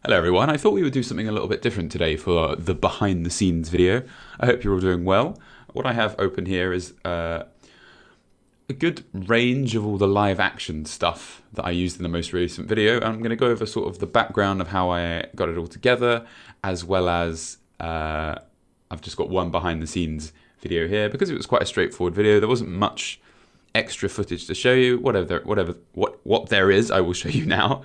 Hello everyone, I thought we would do something a little bit different today for the behind the scenes video. I hope you're all doing well. What I have open here is a good range of all the live action stuff that I used in the most recent video. And I'm going to go over sort of the background of how I got it all together, as well as I've just got one behind the scenes video here because it was quite a straightforward video. There wasn't much extra footage to show you. What there is, I will show you now.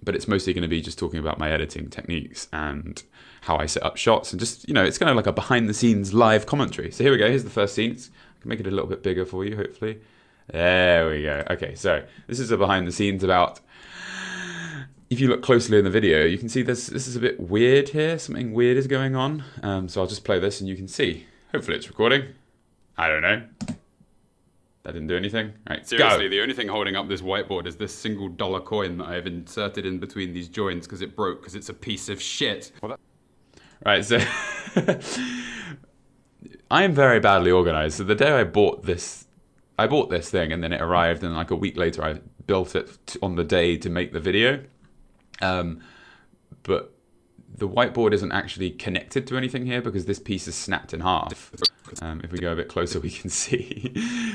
But it's mostly going to be just talking about my editing techniques and how I set up shots and just, it's kind of like a behind the scenes live commentary. So here we go. Here's the first scene. I can make it a little bit bigger for you, hopefully. There we go. Okay, so this is a behind the scenes about, if you look closely in the video, you can see this is a bit weird here. Something weird is going on. So I'll just play this and you can see. Hopefully it's recording. I don't know. That didn't do anything. All right, seriously, go. The only thing holding up this whiteboard is this $1 coin that I've inserted in between these joints because it broke because it's a piece of shit. Right, so I am very badly organized. So the day I bought this thing and then it arrived, and like a week later I built it on the day to make the video. But the whiteboard isn't actually connected to anything here because this piece is snapped in half. If we go a bit closer, we can see.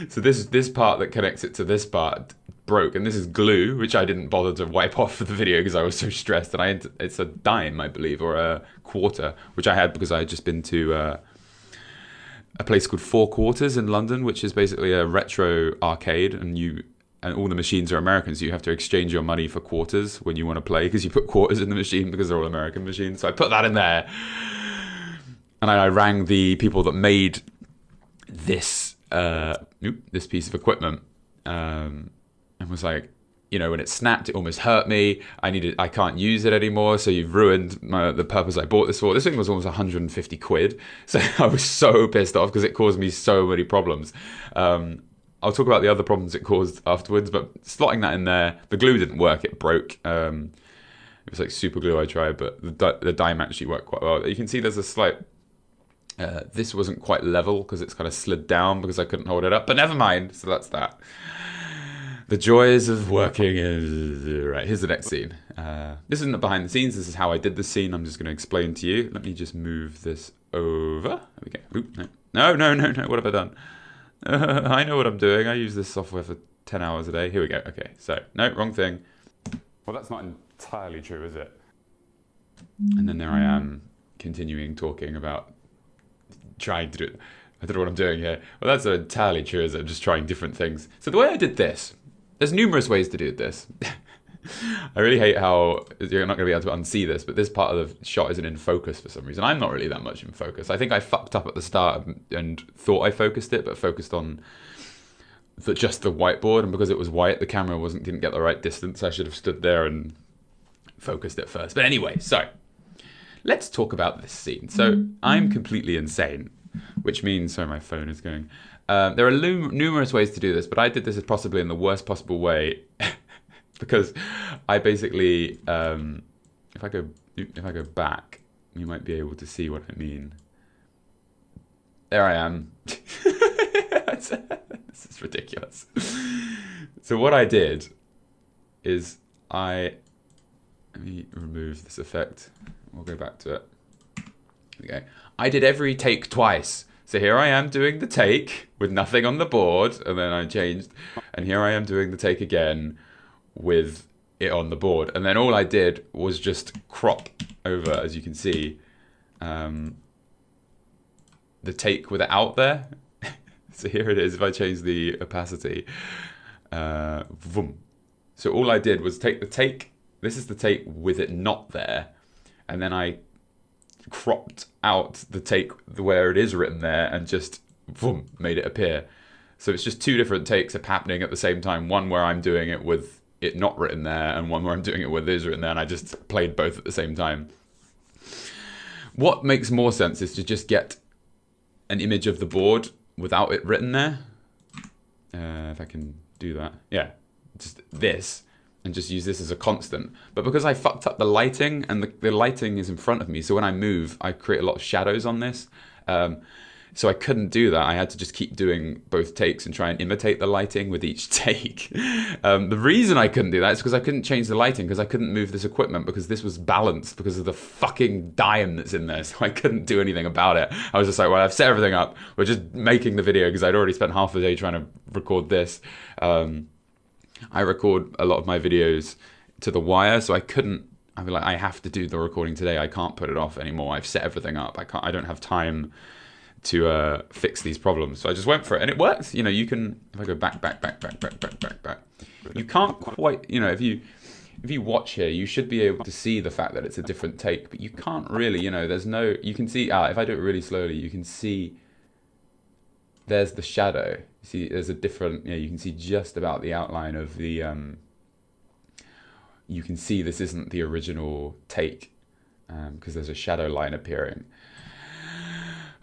So this part that connects it to this part broke, and this is glue, which I didn't bother to wipe off for the video because I was so stressed. And it's a dime, I believe, or a quarter, which I had because I had just been to a place called Four Quarters in London, which is basically a retro arcade, and all the machines are American, so you have to exchange your money for quarters when you want to play because you put quarters in the machine because they're all American machines. So I put that in there. And I rang the people that made this this piece of equipment and was like, when it snapped, it almost hurt me. I can't use it anymore, so you've ruined the purpose I bought this for. This thing was almost 150 quid. So I was so pissed off because it caused me so many problems. I'll talk about the other problems it caused afterwards, but slotting that in there, the glue didn't work, it broke. It was like super glue I tried, but the dime actually worked quite well. You can see there's a slight... this wasn't quite level because it's kind of slid down because I couldn't hold it up, but never mind. So that's that. The joys of working right, here's the next scene. This isn't the behind the scenes. This is how I did the scene. I'm just going to explain to you. Let me just move this over. There we go. Oop, no. What have I done? I know what I'm doing. I use this software for 10 hours a day. Here we go. Okay, so, no, wrong thing. Well, that's not entirely true, is it? And then there I am continuing talking about trying to do it. I don't know what I'm doing here. Well, that's not entirely true, is it? I'm just trying different things. So the way I did this, there's numerous ways to do this. I really hate how you're not going to be able to unsee this, but this part of the shot isn't in focus for some reason. I'm not really that much in focus. I think I fucked up at the start and thought I focused it, but focused on just the whiteboard, and because it was white, the camera didn't get the right distance. I should have stood there and focused it first. But anyway, so let's talk about this scene. So I'm completely insane, which means, sorry, my phone is going. There are numerous ways to do this, but I did this possibly in the worst possible way because I basically, if I go back, you might be able to see what I mean. There I am. This is ridiculous. So what I did is let me remove this effect. We'll go back to it. Okay. I did every take twice. So here I am doing the take with nothing on the board, and then I changed, and here I am doing the take again with it on the board. And then all I did was just crop over, as you can see, the take with it out there. So here it is, if I change the opacity. Vroom. So all I did was take the take, this is the take with it not there, and then I cropped out the take where it is written there and just boom, made it appear. So it's just two different takes happening at the same time. One where I'm doing it with it not written there, and one where I'm doing it with it is written there, and I just played both at the same time. What makes more sense is to just get an image of the board without it written there. If I can do that. Yeah, just this. And just use this as a constant. But because I fucked up the lighting, and the lighting is in front of me, so when I move, I create a lot of shadows on this. So I couldn't do that. I had to just keep doing both takes and try and imitate the lighting with each take. The reason I couldn't do that is because I couldn't change the lighting, because I couldn't move this equipment, because this was balanced because of the fucking dime that's in there. So I couldn't do anything about it. I was just like, well, I've set everything up. We're just making the video because I'd already spent half the day trying to record this. I record a lot of my videos to the wire, so I couldn't. I'd be like, I have to do the recording today. I can't put it off anymore. I've set everything up. I don't have time to fix these problems. So I just went for it, and it worked. You know, you can, if I go back, you can't quite, you know, if you watch here, you should be able to see the fact that it's a different take, but you can't really, you know, there's no, you can see, if I do it really slowly, you can see there's the shadow. You see, there's a different, you know, you can see just about the outline of the, you can see this isn't the original take, because there's a shadow line appearing.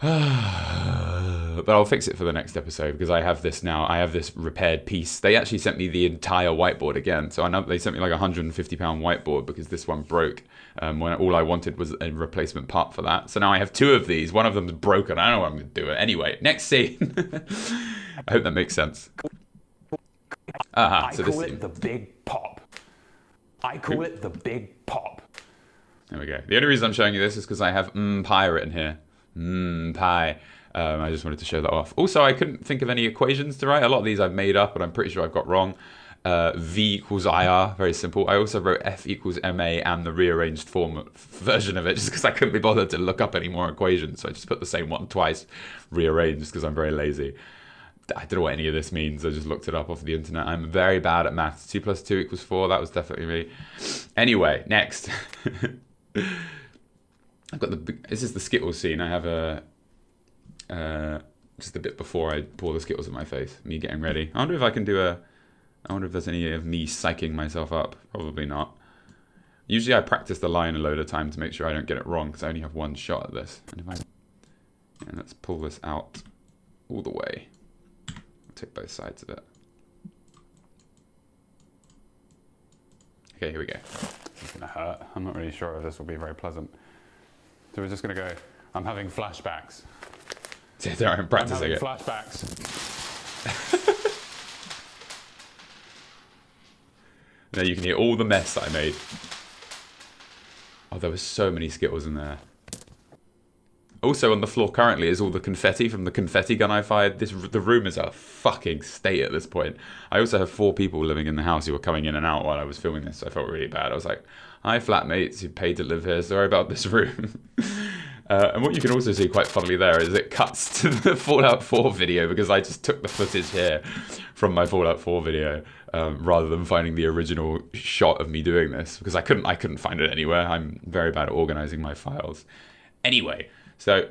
But I'll fix it for the next episode, because I have this now. I have this repaired piece. They actually sent me the entire whiteboard again. So I know they sent me like £150 whiteboard because this one broke. When all I wanted was a replacement part for that. So now I have two of these. One of them's broken. I don't know what I'm going to do. Anyway, next scene. I hope that makes sense. So I call it the big pop. I call it the big pop. There we go. The only reason I'm showing you this is because I have pi written here. Pi. I just wanted to show that off. Also, I couldn't think of any equations to write. A lot of these I've made up, but I'm pretty sure I've got wrong. V equals IR, very simple. I also wrote F equals MA and the rearranged form version of it, just because I couldn't be bothered to look up any more equations. So I just put the same one twice, rearranged, because I'm very lazy. I don't know what any of this means. I just looked it up off the internet. I'm very bad at maths. 2 + 2 = 4. That was definitely me. Anyway, next. I've got this is the Skittles scene. I have just a bit before I pour the Skittles in my face. Me getting ready. I wonder if I can do I wonder if there's any of me psyching myself up. Probably not. Usually I practice the line a load of time to make sure I don't get it wrong, because I only have one shot at this. And let's pull this out all the way. I'll take both sides of it. Okay, here we go. This is going to hurt. I'm not really sure if this will be very pleasant. So we're just going to go, I'm having flashbacks. I'm practicing it. Flashbacks. Now you can hear all the mess that I made. Oh, there were so many Skittles in there. Also on the floor currently is all the confetti from the confetti gun I fired. The room is a fucking state at this point. I also have 4 people living in the house who were coming in and out while I was filming this, so I felt really bad. I was like, hi flatmates who paid to live here, sorry about this room. And what you can also see quite funnily there is it cuts to the Fallout 4 video, because I just took the footage here from my Fallout 4 video, rather than finding the original shot of me doing this, because I couldn't find it anywhere. I'm very bad at organizing my files. Anyway, so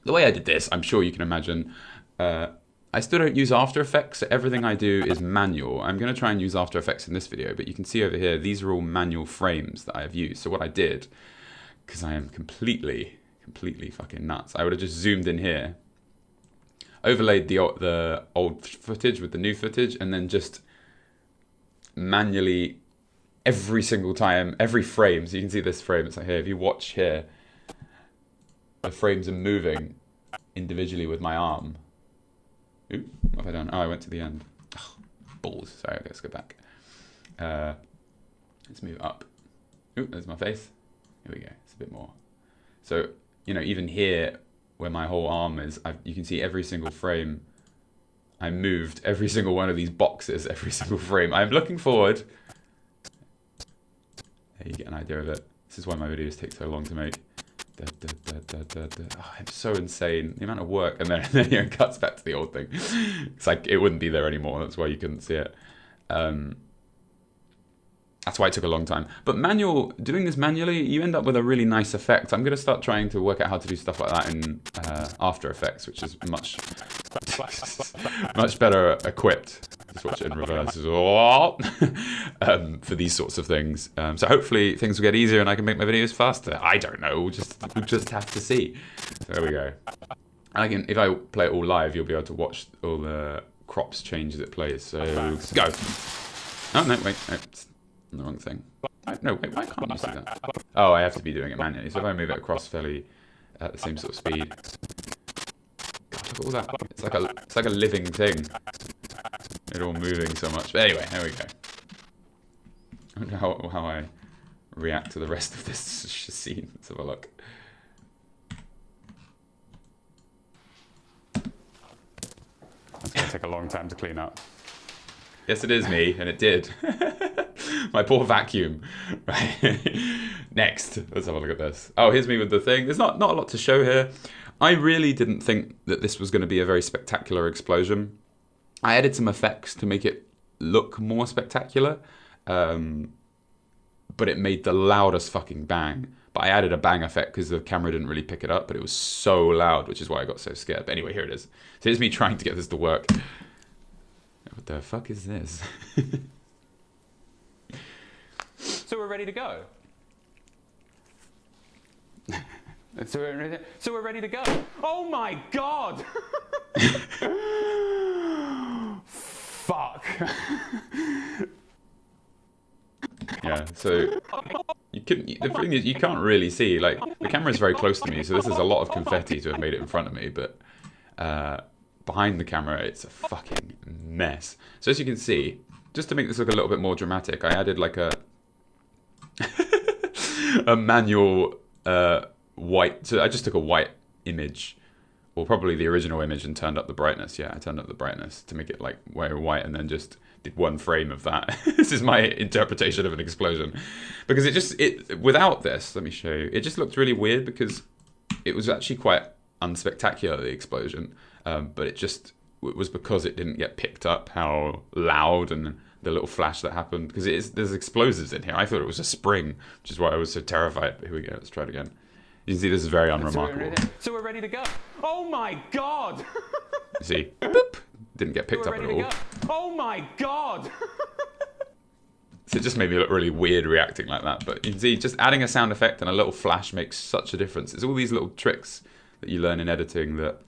the way I did this, I'm sure you can imagine, I still don't use After Effects, so everything I do is manual. I'm going to try and use After Effects in this video, but you can see over here, these are all manual frames that I have used. So what I did, because I am completely fucking nuts, I would have just zoomed in here, overlaid the old footage with the new footage, and then just manually every single time, every frame, so you can see this frame, it's like here, if you watch here, the frames are moving individually with my arm. Ooh, what have I done? Oh, I went to the end. Oh, balls. Sorry, let's go back. Let's move up. Ooh, there's my face. Here we go. It's a bit more. So, you know, even here, where my whole arm is, you can see every single frame. I moved every single one of these boxes, every single frame. I'm looking forward. There you get an idea of it. This is why my videos take so long to make. Oh, I'm so insane. The amount of work, and then it cuts back to the old thing. It's like it wouldn't be there anymore. That's why you couldn't see it. That's why it took a long time. But doing this manually, you end up with a really nice effect. I'm going to start trying to work out how to do stuff like that in After Effects, which is much better equipped. Just watch it in reverse for these sorts of things. So hopefully things will get easier and I can make my videos faster. I don't know. We'll just have to see. So there we go. If I play it all live, you'll be able to watch all the crops change as it plays. So go. Oh no, wait. No, it's the wrong thing. No, wait. Why can't you see that? Oh, I have to be doing it manually. So if I move it across fairly at the same sort of speed. Look at all that. It's like a living thing. It all moving so much. But anyway, here we go. I wonder how I react to the rest of this scene. Let's have a look. That's going to take a long time to clean up. Yes, it is me, and it did. My poor vacuum. Right. Next, let's have a look at this. Oh, here's me with the thing. There's not a lot to show here. I really didn't think that this was going to be a very spectacular explosion. I added some effects to make it look more spectacular, but it made the loudest fucking bang. But I added a bang effect because the camera didn't really pick it up, but it was so loud, which is why I got so scared. But anyway, here it is. So here's me trying to get this to work. What the fuck is this? So we're ready to go. So we're ready to go. Oh my god! Fuck. Yeah, so the thing is, you can't really see, like, the camera's very close to me, so this is a lot of confetti to have made it in front of me, but behind the camera, it's a fucking mess. So as you can see, just to make this look a little bit more dramatic, I added like a a manual white, so I just took a white image, or probably the original image, and turned up the brightness. Yeah, I turned up the brightness to make it like very white, and then just did one frame of that. This is my interpretation of an explosion, because it without this, let me show you, it just looked really weird because it was actually quite unspectacular, the explosion, but it was because it didn't get picked up how loud and the little flash that happened, because there's explosives in here. I thought it was a spring, which is why I was so terrified. But here we go, let's try it again. You can see this is very unremarkable. So we're ready to go. Oh my god! You see, boop, didn't get picked up at all. Oh my god! So it just made me look really weird reacting like that. But you can see, just adding a sound effect and a little flash makes such a difference. It's all these little tricks that you learn in editing that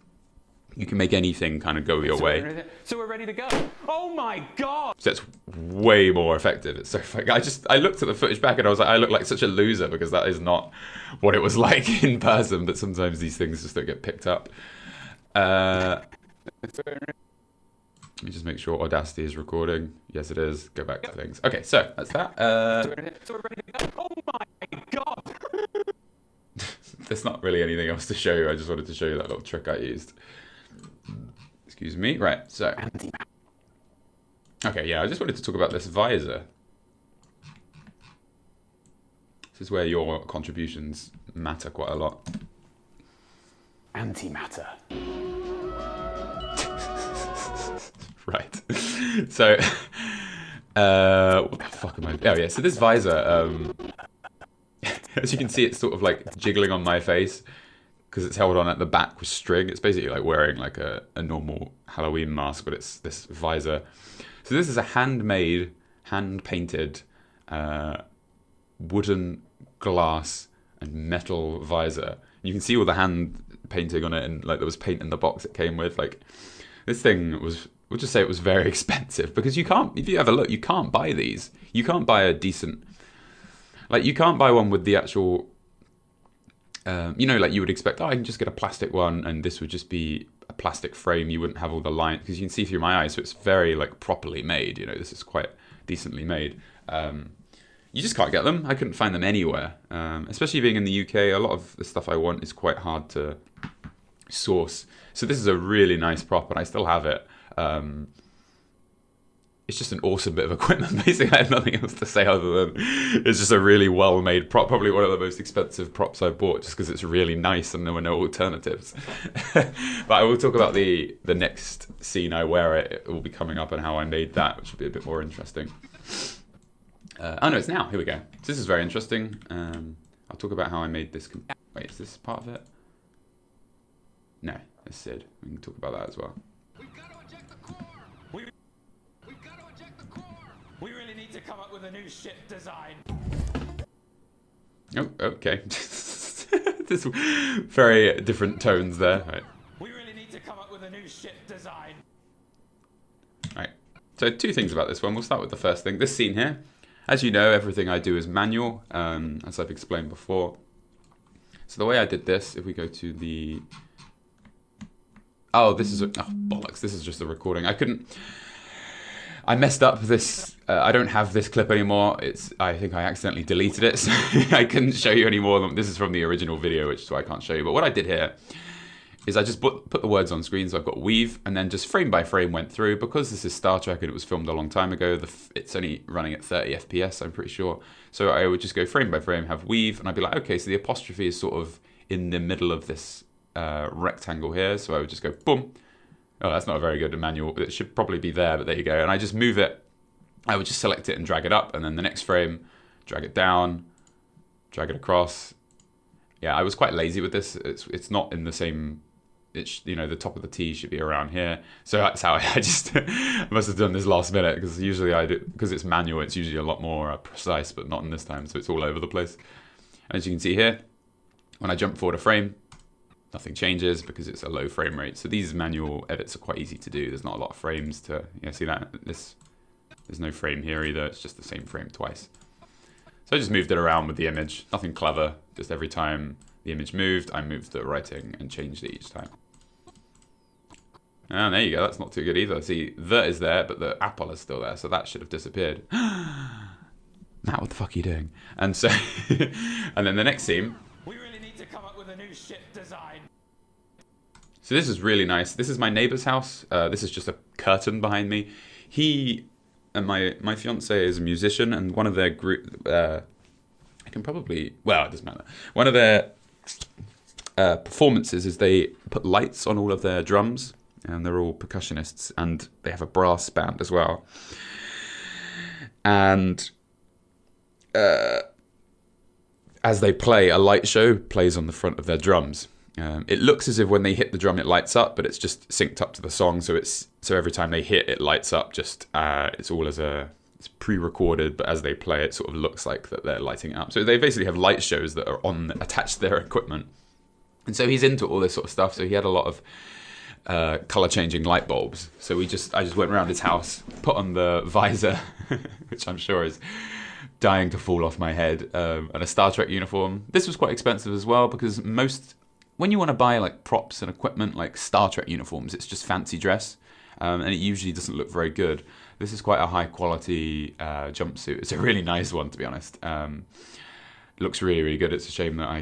you can make anything kind of go your way. So we're ready to go. Oh my god! So it's way more effective. It's so funny. I looked at the footage back and I was like, I look like such a loser because that is not what it was like in person. But sometimes these things just don't get picked up. Let me just make sure Audacity is recording. Yes, it is. Go back to things. Okay, so that's that. So we're ready to go. Oh my god! There's not really anything else to show you. I just wanted to show you that little trick I used. Excuse me. Right, so. Okay, yeah, I just wanted to talk about this visor. This is where your contributions matter quite a lot. Antimatter. Right. So, what the fuck am I? Oh yeah. So this visor, as you can see, it's sort of like jiggling on my face because it's held on at the back with string. It's basically like wearing like a normal Halloween mask, but it's this visor. So this is a handmade, hand-painted, wooden, glass, and metal visor. You can see all the hand painting on it, and like there was paint in the box it came with. Like this thing was, we'll just say it was very expensive because you can't, if you have a look, you can't buy these. You can't buy a decent, like you can't buy one with the actual, you know, like you would expect, oh, I can just get a plastic one and this would just be a plastic frame. You wouldn't have all the lines because you can see through my eyes. So it's very like properly made, you know, this is quite decently made. You just can't get them. I couldn't find them anywhere. Especially being in the UK, a lot of the stuff I want is quite hard to source. So this is a really nice prop and I still have it. It's just an awesome bit of equipment. Basically, I have nothing else to say other than it's just a really well-made prop. Probably one of the most expensive props I've bought just because it's really nice and there were no alternatives. But I will talk about the next scene I wear it. It will be coming up and how I made that, which will be a bit more interesting. Oh no, it's now. Here we go. So this is very interesting. I'll talk about how I made this. Wait, is this part of it? No, that's Sid. We can talk about that as well. We really need to come up with a new ship design. Oh, okay. There's very different tones there. Right. We really need to come up with a new ship design. Right. So two things about this one. We'll start with the first thing. This scene here. As you know, everything I do is manual, as I've explained before. So the way I did this, if we go to the... Oh, this is bollocks. This is just a recording. I messed up this. I don't have this clip anymore. I think I accidentally deleted it, so I couldn't show you any more. This is from the original video, which is why I can't show you. But what I did here is I just put the words on screen. So I've got weave, and then just frame by frame went through. Because this is Star Trek and it was filmed a long time ago, it's only running at 30 FPS, I'm pretty sure. So I would just go frame by frame, have weave, and I'd be like, okay, so the apostrophe is sort of in the middle of this rectangle here. So I would just go boom. Oh, that's not a very good manual. It should probably be there, but there you go. And I just move it. I would just select it and drag it up, and then the next frame, drag it down, drag it across. Yeah, I was quite lazy with this. It's not in the same. The top of the T should be around here. So that's how I just I must have done this last minute, because usually I do, because it's manual. It's usually a lot more precise, but not in this time. So it's all over the place. As you can see here, when I jump forward a frame, nothing changes because it's a low frame rate. So these manual edits are quite easy to do. There's not a lot of frames to, see that? There's no frame here either. It's just the same frame twice. So I just moved it around with the image. Nothing clever. Just every time the image moved, I moved the writing and changed it each time. And there you go. That's not too good either. See, the is there, but the apple is still there. So that should have disappeared. Matt, what the fuck are you doing? And so, and then the next scene. We really need to come up with a new ship design. So this is really nice. This is my neighbor's house. This is just a curtain behind me. He and my fiance is a musician, and one of their group. I can probably. Well, it doesn't matter. One of their performances is they put lights on all of their drums, and they're all percussionists, and they have a brass band as well. And as they play, a light show plays on the front of their drums. It looks as if when they hit the drum, it lights up, but it's just synced up to the song. So every time they hit, it lights up. It's all it's pre-recorded, but as they play, it sort of looks like that they're lighting it up. So they basically have light shows that are attached to their equipment. And so he's into all this sort of stuff. So he had a lot of color-changing light bulbs. So I just went around his house, put on the visor, which I'm sure is dying to fall off my head, and a Star Trek uniform. This was quite expensive as well, because when you want to buy like props and equipment like Star Trek uniforms, it's just fancy dress, and it usually doesn't look very good. This is quite a high quality jumpsuit. It's a really nice one, to be honest. It looks really, really good. It's a shame that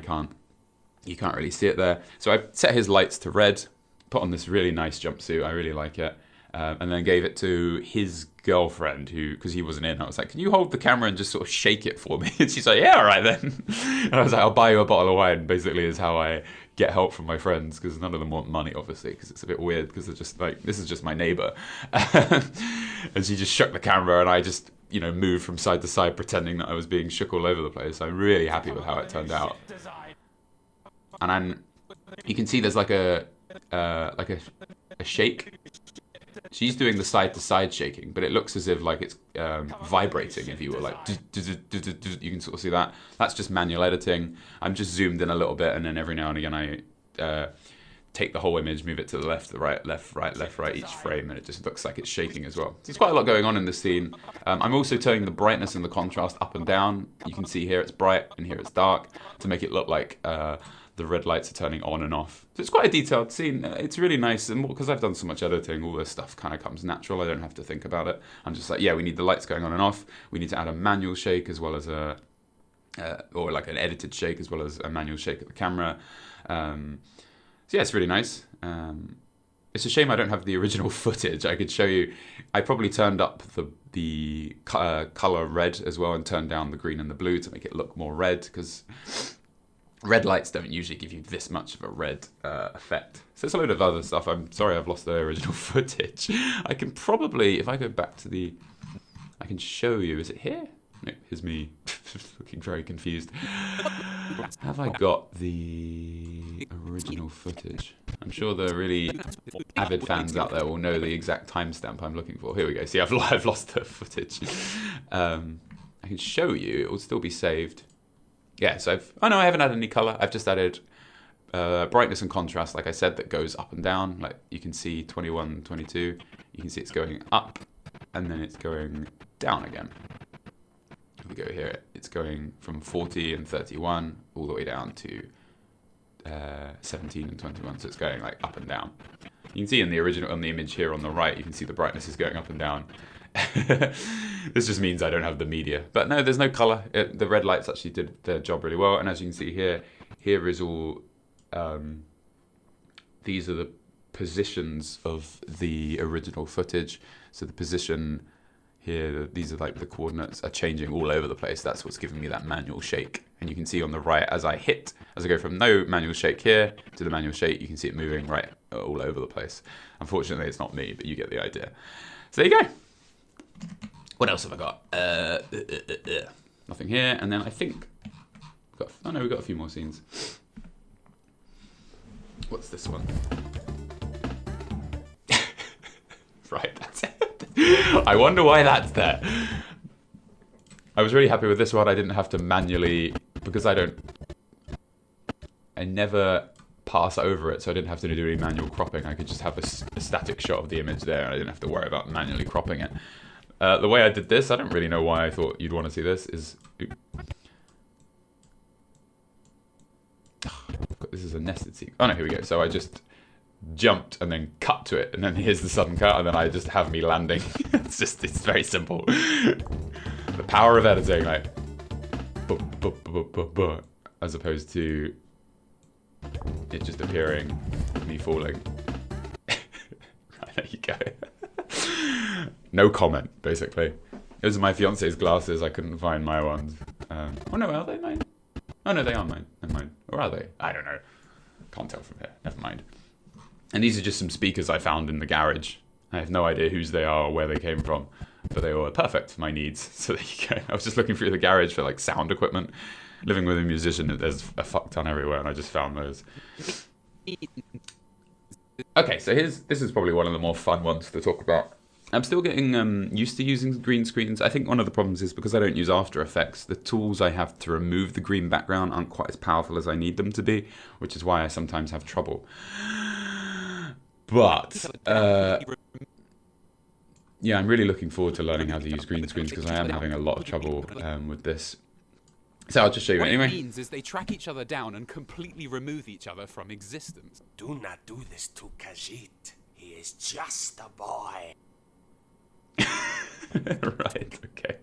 you can't really see it there. So I set his lights to red, put on this really nice jumpsuit. I really like it. And then gave it to his girlfriend, because he wasn't in. I was like, can you hold the camera and just sort of shake it for me? And she's like, yeah, all right then. And I was like, I'll buy you a bottle of wine, basically is how I get help from my friends, because none of them want money, obviously, because it's a bit weird, because they're just like, this is just my neighbor. And she just shook the camera, and I just, moved from side to side, pretending that I was being shook all over the place. I'm really happy with how it turned out. And you can see there's like a shake. She's doing the side-to-side shaking, but it looks as if like it's vibrating, if you will. Like, you can sort of see that. That's just manual editing. I'm just zoomed in a little bit, and then every now and again I take the whole image, move it to the left, the right, left, right, left, right, each frame, and it just looks like it's shaking as well. There's quite a lot going on in this scene. I'm also turning the brightness and the contrast up and down. You can see here it's bright, and here it's dark, to make it look like the red lights are turning on and off. So it's quite a detailed scene. It's really nice, and because I've done so much editing, all this stuff kind of comes natural. I don't have to think about it. I'm just like, yeah, we need the lights going on and off. We need to add a manual shake as well as or like an edited shake as well as a manual shake at the camera. So yeah, it's really nice. It's a shame I don't have the original footage. I could show you. I probably turned up the color red as well, and turned down the green and the blue to make it look more red, because red lights don't usually give you this much of a red effect. So there's a load of other stuff. I'm sorry I've lost the original footage. I can probably, if I go back to I can show you. Is it here? No, here's me looking very confused. Have I got the original footage? I'm sure the really avid fans out there will know the exact timestamp I'm looking for. Here we go. See, I've lost the footage. I can show you. It will still be saved. Yeah, so I haven't added any color. I've just added brightness and contrast, like I said, that goes up and down. Like you can see 21, 22. You can see it's going up, and then it's going down again. If we go here, it's going from 40 and 31 all the way down to 17 and 21. So it's going like up and down. You can see in the original, on the image here on the right, you can see the brightness is going up and down. This just means I don't have the media. But no, there's no color. The red lights actually did their job really well. And as you can see here, here is all, these are the positions of the original footage. So the position here, these are like the coordinates are changing all over the place. That's what's giving me that manual shake. And you can see on the right, as I go from no manual shake here to the manual shake, you can see it moving right all over the place. Unfortunately, it's not me, but you get the idea. So there you go. What else have I got? Nothing here. And then I think, we've got a few more scenes. What's this one? Right, that's it. I wonder why that's there. I was really happy with this one. I didn't have to manually, because I never pass over it, so I didn't have to do any manual cropping. I could just have a static shot of the image there, and I didn't have to worry about manually cropping it. The way I did this, I don't really know why I thought you'd want to see this, is... This is a nested sequence. Oh no, here we go. So I just jumped and then cut to it, and then here's the sudden cut, and then I just have me landing. It's very simple. The power of editing, like, as opposed to it just appearing, me falling. Right, there you go. No comment, basically. Those are my fiance's glasses. I couldn't find my ones. Oh no, are they mine? Oh no, they are mine. They're mine. Or are they? I don't know. Can't tell from here. Never mind. And these are just some speakers I found in the garage. I have no idea whose they are or where they came from, but they were perfect for my needs. So there you go. I was just looking through the garage for like sound equipment. Living with a musician, there's a fuck ton everywhere, and I just found those. Okay, so this is probably one of the more fun ones to talk about. I'm still getting used to using green screens. I think one of the problems is because I don't use After Effects, the tools I have to remove the green background aren't quite as powerful as I need them to be, which is why I sometimes have trouble. But, yeah, I'm really looking forward to learning how to use green screens because I am having a lot of trouble with this. So I'll just show you what anyway. What it means is they track each other down and completely remove each other from existence. Do not do this to Khajiit. He is just a boy. Right, okay.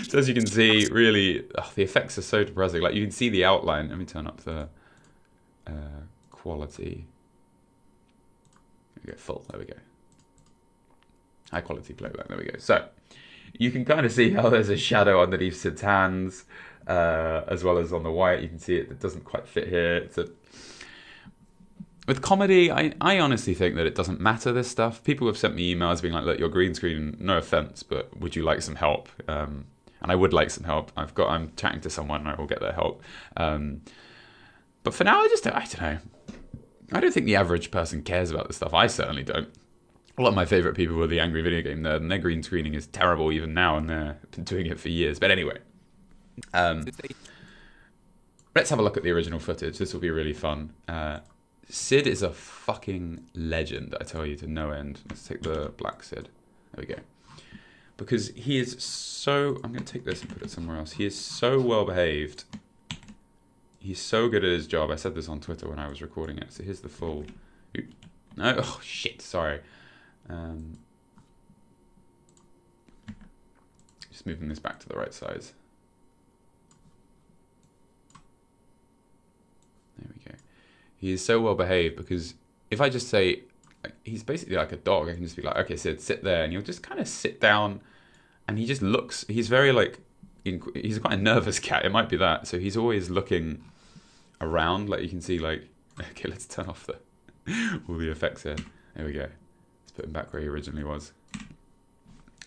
So as you can see, really, the effects are so depressing. Like, you can see the outline. Let me turn up the quality. There we go, full. There we go. High quality playback. There we go. So you can kind of see how there's a shadow underneath Sid's hands, as well as on the white. You can see it doesn't quite fit here. With comedy, I honestly think that it doesn't matter, this stuff. People have sent me emails being like, look, your green screen, no offense, but would you like some help? And I would like some help. I'm chatting to someone and I will get their help. But for now, I don't know. I don't think the average person cares about this stuff. I certainly don't. A lot of my favorite people were the Angry Video Game Nerd, and their green screening is terrible even now, and they've been doing it for years. But anyway, let's have a look at the original footage. This will be really fun. Sid is a fucking legend, I tell you, to no end. Let's take the black Sid. There we go. Because he is so... I'm going to take this and put it somewhere else. He is so well behaved. He's so good at his job. I said this on Twitter when I was recording it. So here's the full... No, oh shit, sorry. Just moving this back to the right size. There we go. He is so well behaved because if I just say, he's basically like a dog, I can just be like, okay, Sid, sit there, and he'll just kind of sit down, and he just looks, he's very like, he's quite a nervous cat, it might be that, so he's always looking around, like you can see, like, okay, let's turn off all the effects here, there we go, let's put him back where he originally was.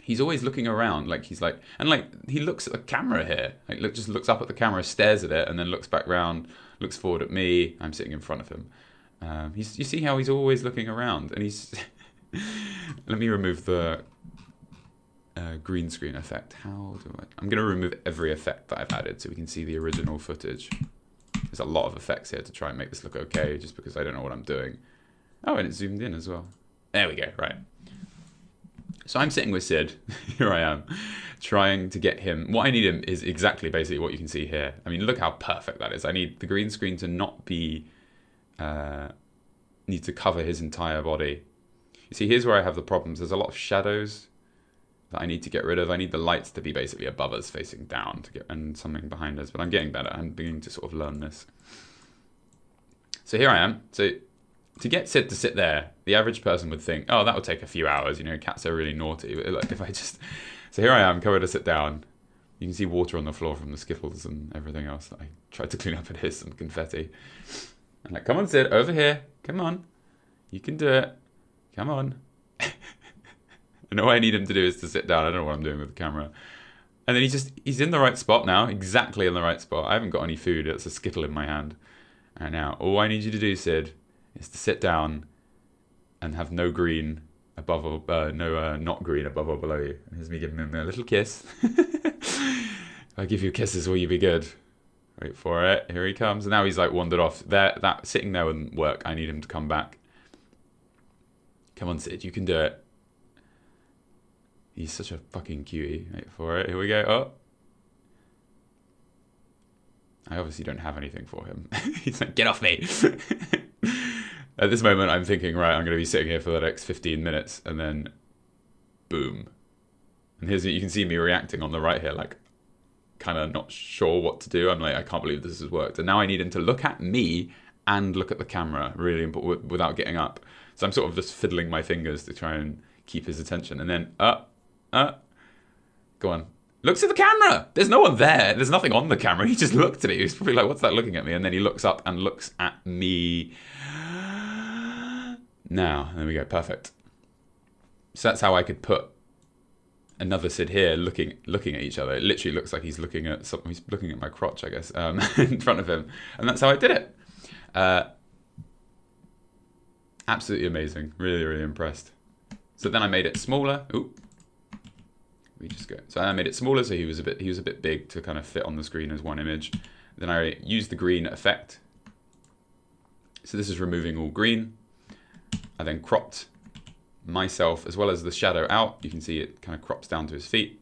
He's always looking around, like he's like, and like, he looks at the camera here, like just looks up at the camera, stares at it, and then looks back round, looks forward at me. I'm sitting in front of him. You see how he's always looking around, and he's. Let me remove the green screen effect. How do I? I'm going to remove every effect that I've added so we can see the original footage. There's a lot of effects here to try and make this look okay, just because I don't know what I'm doing. Oh, and it's zoomed in as well. There we go. Right. So I'm sitting with Sid. Here I am, trying to get him. What I need him is exactly basically what you can see here. I mean, look how perfect that is. I need the green screen to not be, need to cover his entire body. You see, here's where I have the problems. There's a lot of shadows that I need to get rid of. I need the lights to be basically above us, facing down, to get, and something behind us. But I'm getting better. I'm beginning to sort of learn this. So here I am. So to get Sid to sit there, the average person would think, oh, that will take a few hours. You know, cats are really naughty. But like, if I just... So here I am, coming to sit down. You can see water on the floor from the skiffles and everything else that I tried to clean up. It is some confetti. I'm like, come on, Sid, over here. Come on. You can do it. Come on. And all I need him to do is to sit down. I don't know what I'm doing with the camera. And then he's in the right spot now, exactly in the right spot. I haven't got any food. It's a skittle in my hand. And now, all I need you to do, Sid, is to sit down and have no green above or not green above or below you. And here's me giving him a little kiss. If I give you kisses, will you be good? Wait for it. Here he comes. And now he's like wandered off. That sitting there wouldn't work. I need him to come back. Come on, Sid, you can do it. He's such a fucking cutie. Wait for it. Here we go. Oh. I obviously don't have anything for him. He's like, get off me. At this moment, I'm thinking, right, I'm going to be sitting here for the next 15 minutes, and then boom. And here's, you can see me reacting on the right here, like, kind of not sure what to do. I'm like, I can't believe this has worked. And now I need him to look at me and look at the camera, really important, without getting up. So I'm sort of just fiddling my fingers to try and keep his attention. And then, go on. Looks at the camera. There's no one there. There's nothing on the camera. He just looked at it. He was probably like, what's that looking at me? And then he looks up and looks at me. Now, there we go. Perfect. So that's how I could put another Sid here looking at each other. It literally looks like he's looking at something. He's looking at my crotch, I guess, in front of him. And that's how I did it. Absolutely amazing. Really, really impressed. So then I made it smaller. Ooh. We just go. So I made it smaller, so he was a bit big to kind of fit on the screen as one image. Then I used the green effect. So this is removing all green. I then cropped myself as well as the shadow out. You can see it kind of crops down to his feet.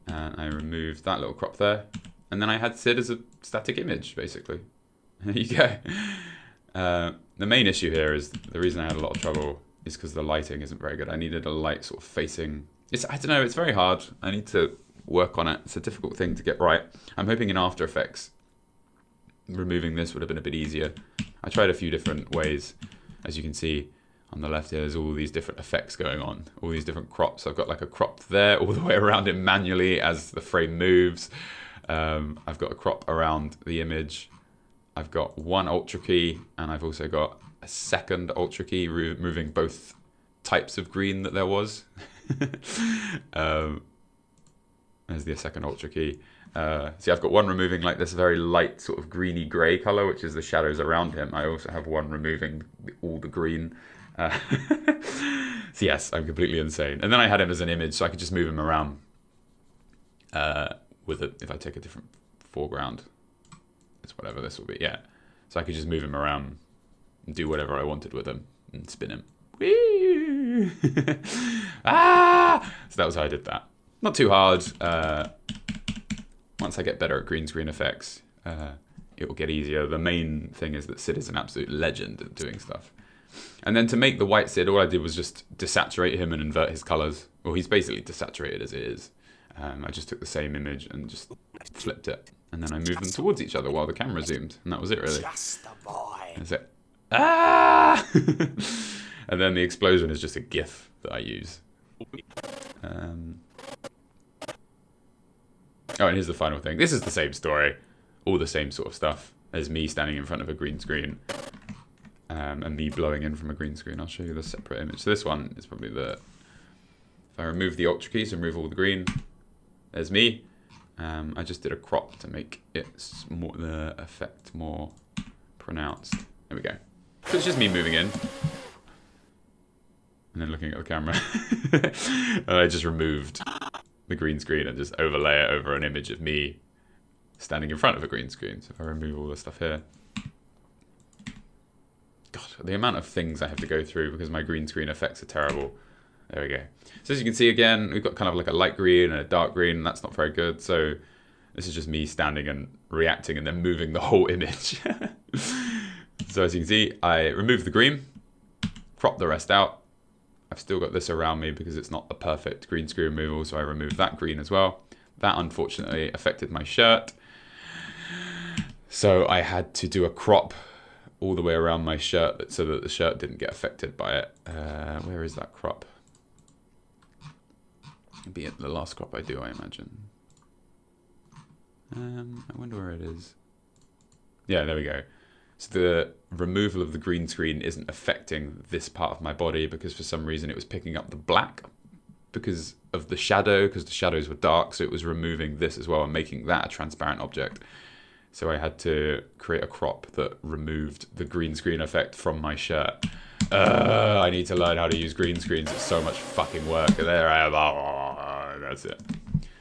And I removed that little crop there. And then I had Sid as a static image, basically. There you go. The main issue here is, the reason I had a lot of trouble is because the lighting isn't very good. I needed a light sort of facing... I don't know, it's very hard. I need to work on it. It's a difficult thing to get right. I'm hoping in After Effects, removing this would have been a bit easier. I tried a few different ways. As you can see on the left here, there's all these different effects going on. All these different crops. I've got like a crop there all the way around it manually as the frame moves. I've got a crop around the image. I've got one Ultra key, and I've also got a second Ultra key, removing both types of green that there was. There's the second Ultra key. See, I've got one removing like this very light sort of greeny grey colour, which is the shadows around him. I also have one removing all the green. So yes, I'm completely insane. And then I had him as an image, so I could just move him around with it. If I take a different foreground, it's whatever this will be. Yeah, so I could just move him around and do whatever I wanted with him and spin him. Whee! Ah! So that was how I did that. Not too hard. Once I get better at green screen effects, it will get easier. The main thing is that Sid is an absolute legend at doing stuff. And then to make the white Sid, all I did was just desaturate him and invert his colors. Well, he's basically desaturated as it is. I just took the same image and just flipped it. And then I moved them towards each other while the camera zoomed. And that was it, really. Just a boy. That's it. Ah! And then the explosion is just a GIF that I use. Oh, and here's the final thing. This is the same story. All the same sort of stuff as me standing in front of a green screen. And me blowing in from a green screen. I'll show you the separate image. So this one is probably the... If I remove the Ultra keys, remove all the green, there's me. I just did a crop to make it more, the effect more pronounced. There we go. So it's just me moving in. And then looking at the camera. And I just removed the green screen and just overlay it over an image of me standing in front of a green screen. So if I remove all the stuff here. God, the amount of things I have to go through because my green screen effects are terrible. There we go. So as you can see again, we've got kind of like a light green and a dark green. That's not very good. So this is just me standing and reacting and then moving the whole image. So as you can see, I removed the green, cropped the rest out, I've still got this around me because it's not the perfect green screen removal, so I removed that green as well. That unfortunately affected my shirt. So I had to do a crop all the way around my shirt so that the shirt didn't get affected by it. Where is that crop? It'll be the last crop I do, I imagine. I wonder where it is. Yeah, there we go. So the removal of the green screen isn't affecting this part of my body because for some reason it was picking up the black because of the shadow, because the shadows were dark, so it was removing this as well and making that a transparent object. So I had to create a crop that removed the green screen effect from my shirt. I need to learn how to use green screens. It's so much fucking work. And there I am. Oh, that's it.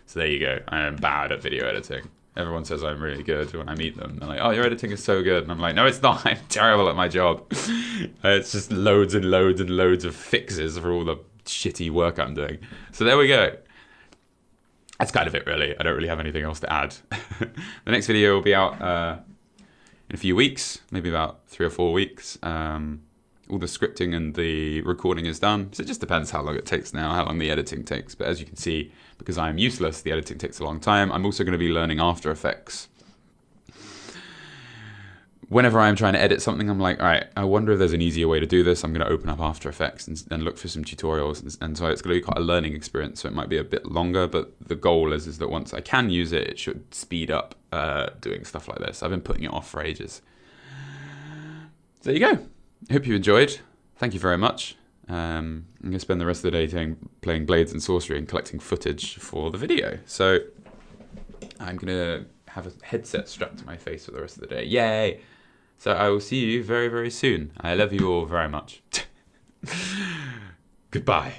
So there you go. I am bad at video editing. Everyone says I'm really good when I meet them. They're like, oh, your editing is so good. And I'm like, no, it's not. I'm terrible at my job. It's just loads and loads and loads of fixes for all the shitty work I'm doing. So there we go. That's kind of it, really. I don't really have anything else to add. The next video will be out in a few weeks, maybe about 3 or 4 weeks. All the scripting and the recording is done. So it just depends how long it takes now, how long the editing takes. But as you can see, because I am useless, the editing takes a long time. I'm also going to be learning After Effects. Whenever I'm trying to edit something, I'm like, all right, I wonder if there's an easier way to do this. I'm going to open up After Effects and look for some tutorials. And so it's going to be quite a learning experience. So it might be a bit longer, but the goal is that once I can use it, it should speed up doing stuff like this. I've been putting it off for ages. So there you go. I hope you enjoyed. Thank you very much. I'm going to spend the rest of the day playing Blades and Sorcery and collecting footage for the video. So I'm going to have a headset strapped to my face for the rest of the day. Yay! So I will see you very, very soon. I love you all very much. Goodbye.